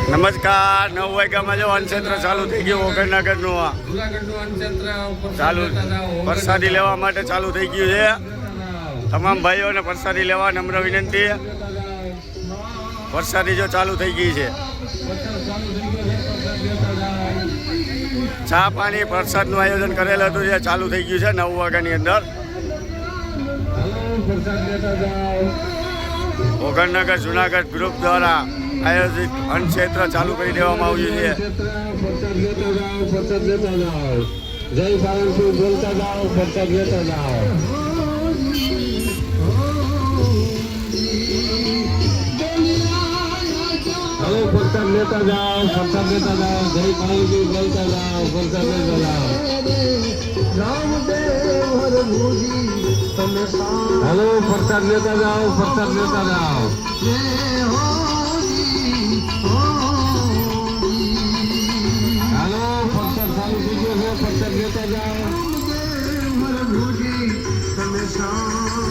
નમસ્કાર 9 વાગ્યામાં જો અન્નક્ષેત્ર ચાલુ થઈ ગયું વગરનગરનું ચાલુ પ્રસાદી લેવા માટે ચાલુ થઈ ગયું છે તમામ ભાઈઓને પ્રસાદી લેવા નમ્ર વિનંતી પ્રસાદી જો ચાલુ થઈ ગઈ છે ચા પાણી પ્રસાદનું આયોજન કરેલ હતું જે ચાલુ થઈ ગયું છે 9 વાગ્યાની અંદર વગરનગર જુનાગઢ ગ્રુપ દ્વારા આયોજિત અન્નક્ષેત્ર ચાલુ કરી દેવામાં આવ્યું છે જય સાવરકુર બોલતા જાઓ પ્રસાદ લેતા જાઓ હલો પ્રસાદ લેતા જાઓ જય સાવરકુર બોલતા જાઓ પ્રસાદ લેતા જાઓ હલો પ્રસાદ લેતા જાઓ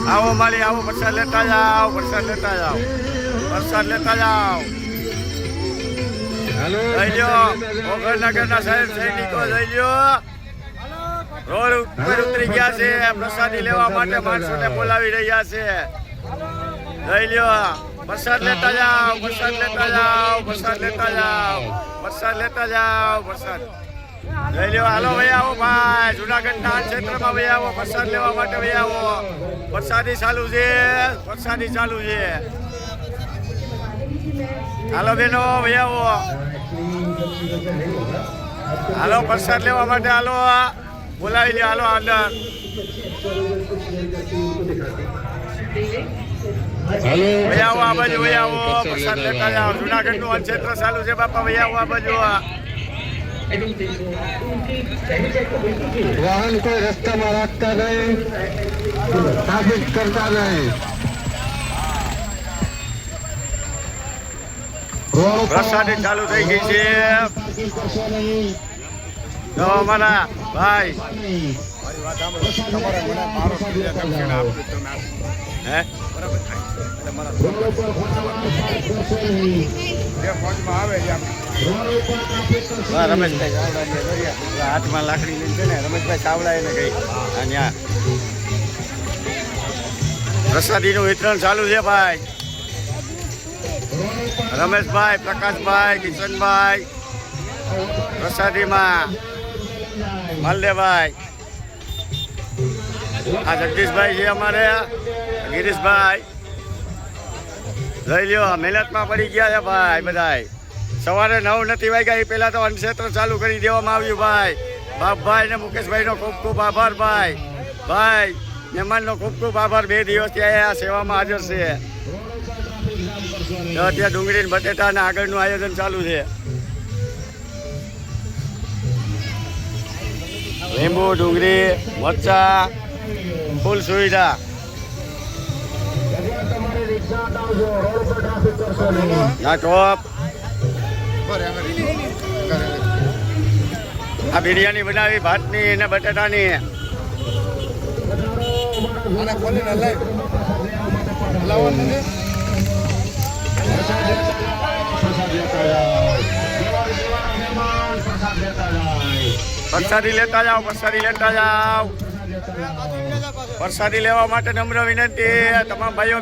આવો માલી આવો પ્રસાદ લેતા જાઓ જઈ લ્યો વગરનગરના સૈનિકો જઈ લ્યો રોડ ઉપર ઉતરી ગયા છે પ્રસાદી લેવા માટે માણસોને બોલાવી રહ્યા છે જઈ લ્યો પ્રસાદ લેતા જાઓ જઈ લ્યો હાલો ભાઈ આવો ભાઈ જુનાગઢના ક્ષેત્રમાં ભાઈ આવો પ્રસાદ લેવા માટે ભાઈ આવો પ્રસાદી ચાલુ છે હાલો બેનો ભાઈ આવો હાલો પ્રસાદ લેવા માટે હાલો બોલાવી લે હાલો અંદર ભાઈ આવો આ બાજુ ભાઈ આવો પ્રસાદ લેતા જાઓ જુનાગઢનું અન્નક્ષેત્ર ચાલુ છે બાપા ભાઈ આવો આ બાજુ વાહન કોઈ રસ્તામાં રાખતા નહીં ટ્રાફિક કરતા નહીં પ્રસાદી ચાલુ થઈ ગઈ છે તો અમારા ભાઈ રમેશભાઈ હાથમાં લાકડી લઈને છે ને રમેશભાઈ ચાવડા એને ગઈ અહીંયા પ્રસાદીનું વિતરણ ચાલુ છે ભાઈ રમેશભાઈ પ્રકાશભાઈ કિશનભાઈ પ્રસાદીમાં માલદેવભાઈ આ જગદીશભાઈ છે અમારે ગિરીશભાઈ જઈ લ્યો મહેનતમાં પડી ગયા છે ભાઈ બધાય સવારે 9 નથી વાગ્યા એ પહેલાં તો અન્નક્ષેત્ર ચાલુ કરી દેવામાં આવ્યું ભાઈ બાપભાઈ ને મુકેશભાઈનો ખૂબ ખૂબ આભાર ભાઈ મહેમાનનો ખૂબ ખૂબ આભાર 2 દિવસથી આ સેવામાં હાજર છે ત્યાં ડુંગળી ને બટેટા અને આગળનું આયોજન ચાલુ છે લીંબુ ડુંગળી મરચા ફૂલ સુવિધા ના ટોપ આ બિરયાની બનાવી ભાતની અને બટેટાની પ્રસાદી લેતા જાઓ પ્રસાદી લેવા માટે નમ્ર વિનંતી તમામ ભાઈઓ